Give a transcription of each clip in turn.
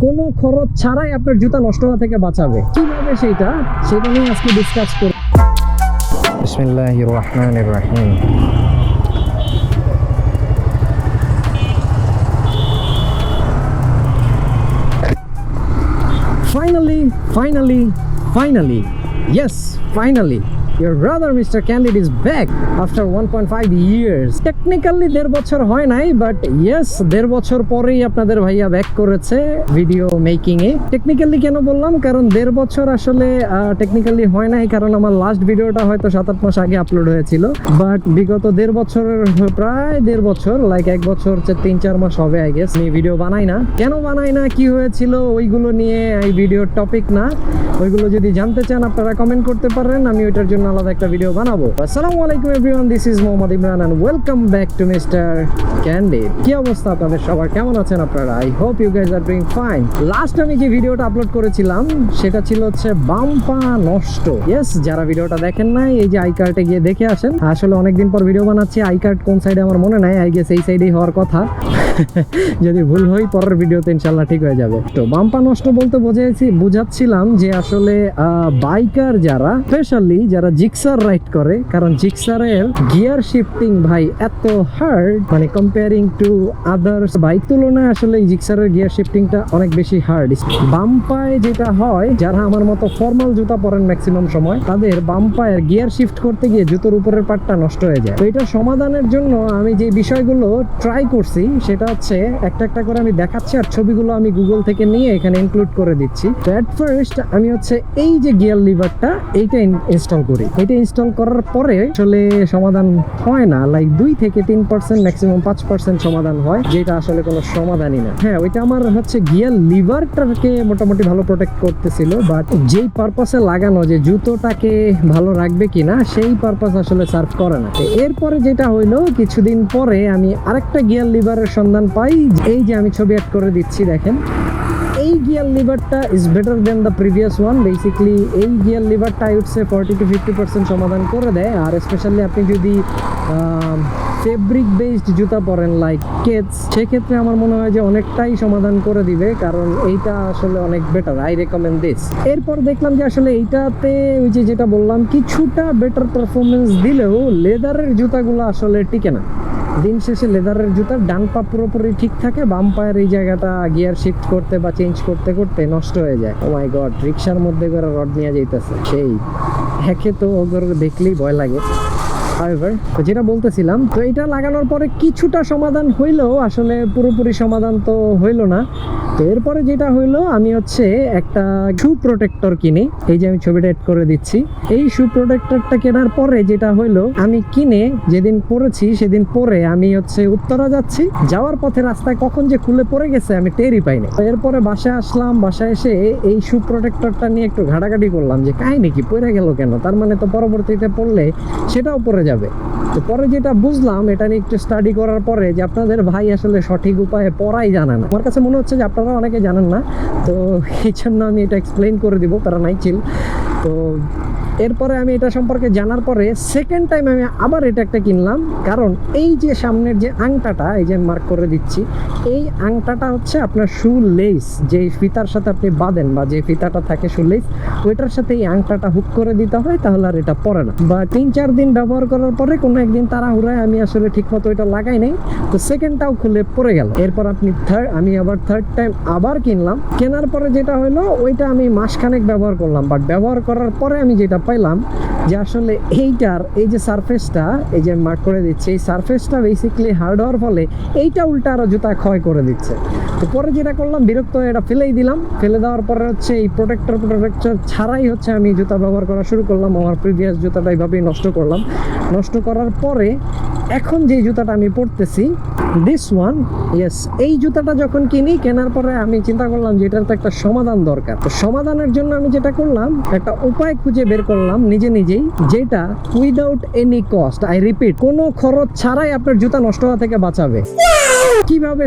কোনো খরচ ছাড়াই আপনার জুতা নষ্ট হওয়া থেকে বাঁচাবে। কিভাবে সেটা নিয়ে আজকে ডিসকাস করব। বিসমিল্লাহির রহমানির রহিম। Finally, yes, finally your brother Mr. Candid is back after 1.5 years. Technically 1.5 বছর হয় নাই, but yes 1.5 বছর পরেই আপনাদের ভাইয়া ব্যাক করেছে ভিডিও মেকিং এ। টেকনিক্যালি কেন বললাম, কারণ 1.5 বছর আসলে টেকনিক্যালি হয় নাই, কারণ আমার লাস্ট ভিডিওটা হয়তো 7-8 মাস আগে আপলোড হয়েছিল। বাট বিগত 1.5 বছরের প্রায় 1.5 বছর, লাইক 1 বছর 3-4 মাস হবে আই গেস আমি ভিডিও বানাই না। কেন বানাই না, কি হয়েছিল, ওইগুলো নিয়ে এই ভিডিওর টপিক না। ওইগুলো যদি জানতে চান আপনারা কমেন্ট করতে পারেন, আমি ওইটার জন্য আলাদা একটা ভিডিও বানাবো। আসসালামু আলাইকুম everyone, this is Mohammad Imran and welcome back to Mister Candid. কি অবস্থা আপনাদের সবার, কেমন আছেন আপনারা? I hope you guys are doing fine. Last আমি যে ভিডিওটা আপলোড করেছিলাম সেটা ছিল হচ্ছে বাম্পা নষ্ট। ইয়েস, যারা ভিডিওটা দেখেন নাই এই যে আই কার্ডে গিয়ে দেখে আসেন। আসলে অনেকদিন পর ভিডিও বানাচ্ছি, আই কার্ড কোন সাইডে আমার মনে নাই, আই গেস এই সাইডেই হওয়ার কথা। যদি ভুল হই পরের ভিডিওতে ইনশাল্লাহ ঠিক হয়ে যাবে। তো বাম্পা নষ্ট বলতে বুঝাচ্ছিলাম যে আসলে বাইকার যারা, স্পেশালি যারা জিক্সার রাইড করে, কারণ জিক্সারের গিয়ার শিফটিং ভাই এত হার্ড, মানে কম্পেয়ারিং টু আদার্স বাইক তুলনায় আসলে জিক্সারের গিয়ার শিফটিংটা অনেক বেশি হার্ড। বাম্পায় যেটা হয়, যারা আমার মতো ফর্মাল জুতা পরেন ম্যাক্সিমাম সময়, তাদের বাম্পায়ের গিয়ার শিফট করতে গিয়ে জুতোর উপরের পার্টটা নষ্ট হয়ে যায়। তো এটা সমাধানের জন্য আমি যে বিষয়গুলো ট্রাই করছি সেটা হচ্ছে একটা একটা করে আমি দেখাচ্ছি, আর ছবিগুলো আমি গুগল থেকে নিয়ে এখানে ইনক্লুড করে দিচ্ছি। তো এট ফার্স্ট আমি হচ্ছে এই যে গিয়ার লিভারটা এইটা ইনস্টল করি। এটা ইনস্টল করার পরে আসলে সমাধান হয় না, লাইক 2-3% ম্যাক্সিমাম 5% সমাধান হয়, যেটা আসলে কোনো সমাধানই না। হ্যাঁ, ওইটা আমার হচ্ছে গিয়ার লিভারটাকে মোটামুটি ভালো প্রোটেক্ট করতেছিল, বাট যেই পারপাসে লাগানো যে জুতোটাকে ভালো রাখবে কিনা সেই পারপাস আসলে সার্ভ করে না। এরপরে যেটা হইলো, কিছুদিন পরে আমি আরেকটা গিয়ার লিভারের সন্ধান পাই। এই যে আমি ছবি অ্যাড করে দিচ্ছি, দেখেন এই গিয়ার লিভারটা is better than the previous one. Basically এই গিয়ার লিভারটা আই উড সে 40-50% সমাধান করে দেয়। আর স্পেশালি আপনি যদি ফেব্রিক বেসড জুতা পরেন লাইক কেটস, সেক্ষেত্রে আমার মনে হয় যে অনেকটাই সমাধান করে দিবে, কারণ এইটা আসলে অনেক বেটার। I recommend this. এরপর দেখলাম যে আসলে এইটাতে ওই যে যেটা বললাম, কিছুটা বেটার পারফরমেন্স দিলেও লেদারের জুতাগুলো আসলে টিকে না। দিন শেষে লেদারের জুতার ডান পা পুরোপুরি ঠিক থাকে, বাম পায়ের এই জায়গাটা গিয়ার শিফট করতে বা চেঞ্জ করতে করতে নষ্ট হয়ে যায়। ও মাই গড, রিক্সার মধ্যে করে রড নিয়ে যাইতেছে, সেই হ্যাকে তো ওগুলো দেখলেই ভয় লাগে। তো যেটা বলতেছিলাম, তো এটা লাগানোর পরে কিছুটা সমাধান হইলেও আসলে পুরোপুরি সমাধান তো হইলো না। তো এরপরে যেটা হইলো, আমি হচ্ছে একটা শু প্রোটেক্টর কিনি। এই যে আমি ছবিটা এড করে দিচ্ছি। এই শু প্রোটেক্টরটা কেনার পরে যেটা হইলো, আমি কিনে যেদিন পরেছি সেদিন পরে আমি হচ্ছে উত্তরা যাচ্ছি, যাওয়ার পথে রাস্তায় কখন যে খুলে পড়ে গেছে আমি টেরই পাইনি। তো এরপরে বাসায় আসলাম, বাসায় এসে এই শু প্রোটেক্টরটা নিয়ে একটু ঘাটাঘাটি করলাম যে কাহিনী কি, পড়ে গেল কেন, তার মানে তো পরবর্তীতে পড়লে সেটাও পড়ে যাবে। তো পরে যেটা বুঝলাম, এটা নিয়ে একটু স্টাডি করার পরে, যে আপনাদের ভাই আসলে সঠিক উপায়ে পড়াই জানে না। আমার কাছে মনে হচ্ছে যে আপনারা অনেকে জানেন না, তো এই জন্য আমি এটা এক্সপ্লেইন করে দিব, তারা নাই চিল। তো এরপরে আমি এটা সম্পর্কে জানার পরে সেকেন্ড টাইম আমি আবার এটা একটা কিনলাম, কারণ এই যে সামনের যে আংটাটা, এই যে মার্ক করে দিচ্ছি, এই আংটাটা হচ্ছে আপনার শু লেস, যে ফিতার সাথে আপনি বাঁধেন বা যে ফিতাটা থাকে শু লেস, ওইটার সাথে এই আংটাটা হুক করে দিতে হয়, তাহলে আর এটা পরে না। বা 3-4 দিন ব্যবহার করার পরে কোনো একদিন তাড়াহুড়ায় আমি আসলে ঠিক মতো এটা লাগাই নাই, তো সেকেন্ডটাও খুলে পড়ে গেল। এরপর আমি আবার থার্ড টাইম আবার কিনলাম। কেনার পরে যেটা হলো, ওইটা আমি মাসখানেক ব্যবহার করলাম, বাট ব্যবহার করার পরে আমি যেটা পাইলাম যে আসলে এইটার এই যে সারফেসটা, এই যে মার্ক করে দিচ্ছে, এই সারফেসটা বেসিক্যালি হার্ড হওয়ার ফলে এইটা উল্টা আরো জুতা ক্ষয় করে দিচ্ছে। তো পরে যেটা করলাম, বিরক্ত হয়ে এটা ফেলেই দিলাম। ফেলে দেওয়ার পরে হচ্ছে এই প্রোটেক্টর ছাড়াই হচ্ছে আমি জুতা ব্যবহার করা শুরু করলাম। আমার প্রিভিয়াস জুতাটা এইভাবেই নষ্ট করলাম। নষ্ট করার পরে এখন যে জুতাটা আমি পরতেছি, দিস ওয়ান, ইয়েস, এই জুতাটা যখন কেনার পরে আমি চিন্তা করলাম যে এটার তো একটা সমাধান দরকার। তো সমাধানের জন্য আমি যেটা করলাম, একটা উপায় খুঁজে বের করলাম নিজেই, যেটা without any cost, I repeat, কোনো খরচ ছাড়াই আপনার জুতা নষ্ট হওয়া থেকে বাঁচাবে। কিভাবে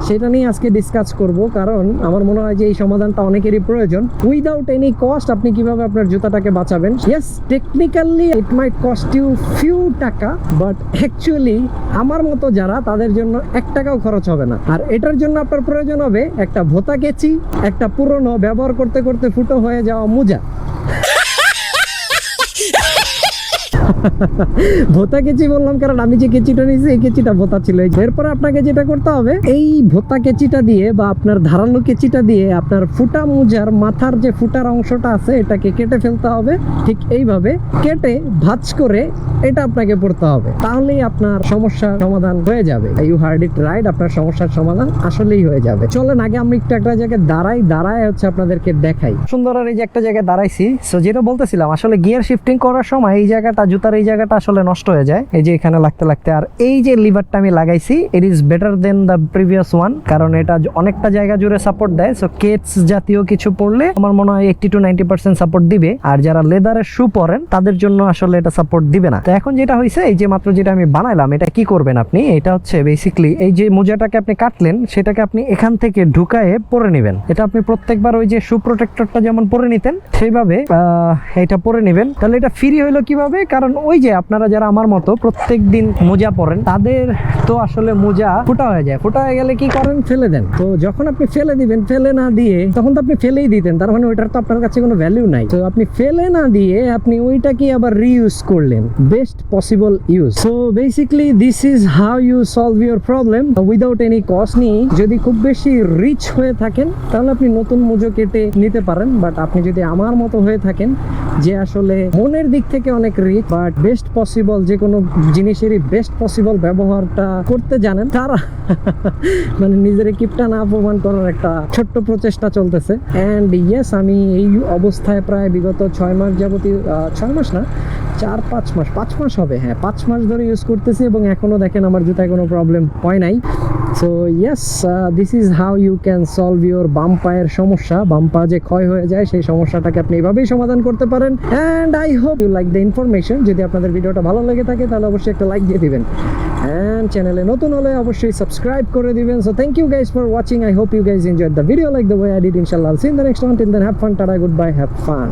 সেটা নিয়ে আজকে ডিসকাস করব, কারণ আমার মনে হয় যে এই সমাধানটা অনেকেরই প্রয়োজন। উইদাউট এনি কস্ট আপনি কিভাবে আপনার জুতাটাকে বাঁচাবেন। Yes, technically it might cost you few টাকা, বাট অ্যাকচুয়ালি আমার মতো যারা, তাদের জন্য 1 টাকাও খরচ হবে না। আর এটার জন্য আপনার প্রয়োজন হবে একটা ভোতা কেচি, একটা পুরনো ব্যবহার করতে করতে ফুটো হয়ে যাওয়া মোজা। ভোতা কেচি বললাম কারণ আমি যে কেচিটা নিয়েছি এই কেচিটা ভোতা ছিল। এরপরে আপনাকে যেটা করতে হবে, এই ভোতা কেচিটা দিয়ে বা আপনার ধারালো কেচিটা দিয়ে আপনার ফুটা মোজার মাথার যে ফুটার অংশটা আছে এটাকে কেটে ফেলতে হবে। ঠিক এইভাবে কেটে ভাঁজ করে এটা আপনাকে পড়তে হবে, তাহলেই আপনার সমস্যার সমাধান হয়ে যাবে। ইউ হার্ড ইট রাইট, আপনার সমস্যার সমাধান আসলেই হয়ে যাবে। চলেন আগে আমি একটু একটা জায়গায় দাঁড়ায় হচ্ছে আপনাদেরকে দেখাই। সুন্দর আর এই যে একটা জায়গায় দাঁড়াইছি। সো যেটা বলতেছিলাম, আসলে গিয়ার শিফটিং করার সময় এই জায়গাটা, জুতার এই জায়গাটা আসলে নষ্ট হয়ে যায়, এই যে এখানে লাগতে। আর এই যে লিভারটা আমি লাগাইছি, it is better than the previous one, কারণ এটা অনেকটা জায়গা জুড়ে সাপোর্ট দেয়। সো কেটস জাতীয় কিছু পড়লে আমার মনে হয় 80 to 90% সাপোর্ট দিবে। আর যারা লেদারের শু পরেন তাদের জন্য আসলে এটা সাপোর্ট দিবে না। তো এখন যেটা হয়েছে, এই যে মাত্র যেটা আমি বানাইলাম, এটা কি করবেন আপনি, এটা হচ্ছে বেসিক্যালি এই যে মোজাটাকে আপনি কাটলেন সেটাকে আপনি এখান থেকে ঢুকায়ে পরে নেবেন। এটা আপনি প্রত্যেকবার ওই যে শু প্রোটেক্টরটা যেমন পরে নিতেন সেইভাবে এটা পরে নেবেন। তাহলে এটা ফ্রি হইলো কিভাবে, কারণ ওই যে আপনারা যারা আমার মতো প্রত্যেক দিন মোজা পরেন তাদের তো আসলে মোজা ফুটা হয়ে যায়। ফুটা হয়ে গেলে কি করেন, ফেলে দেন। তো যখন আপনি ফেলে দিবেন, ফেলে না দিয়ে তখন তো আপনি ফেলেই দিতেন, তার মানে ওইটার তো আপনার কাছে কোনো ভ্যালু নাই। তো আপনি ফেলে না দিয়ে আপনি ওইটাকে আবার রিইউজ করলেন, best possible use. So basically this is how you solve your problem without any cost. যদি খুব বেশি রিচ হয়ে থাকেন তাহলে আপনি নতুন মোজো কেটে নিতে পারেন, বাট আপনি যদি আমার মতো হয়ে থাকেন যে আসলে মনের দিক থেকে অনেক রিচ বাট বেস্ট পসিবল যে কোনো জিনিসেরই বেস্ট পসিবল ব্যবহারটা করতে জানেন, তারা মানে নিজের কিপটা না প্রমাণ করার একটা ছোট্ট প্রচেষ্টা চলতেছে। অ্যান্ড ইয়েস, আমি এই অবস্থায় প্রায় বিগত 6 মাস যাবতীয়, 6 মাস না 4-5 মাস, 5 মাস হবে, হ্যাঁ 5 মাস ধরে ইউজ করতেছি এবং এখনো দেখেন আমার জুতায় কোনো প্রবলেম হয় নাই। So yes, this is how you can solve your বাম পায়ের সমস্যা। বাম পা যে ক্ষয় হয়ে যায় সেই সমস্যাটাকে আপনি এভাবেই সমাধান করতে পারেন। And I hope you like the information. যদি আপনাদের ভিডিওটা ভালো লেগে থাকে তাহলে অবশ্যই একটা লাইক দিয়ে দিবেন, অ্যান্ড চ্যানেলে নতুন হলে অবশ্যই সাবস্ক্রাইব করে দিবেন। So thank you guys for watching. I hope you guys enjoyed the video like the way I did. ইনশাআল্লাহ, I'll see you in the next one. Till then, have fun, tada, goodbye, have fun.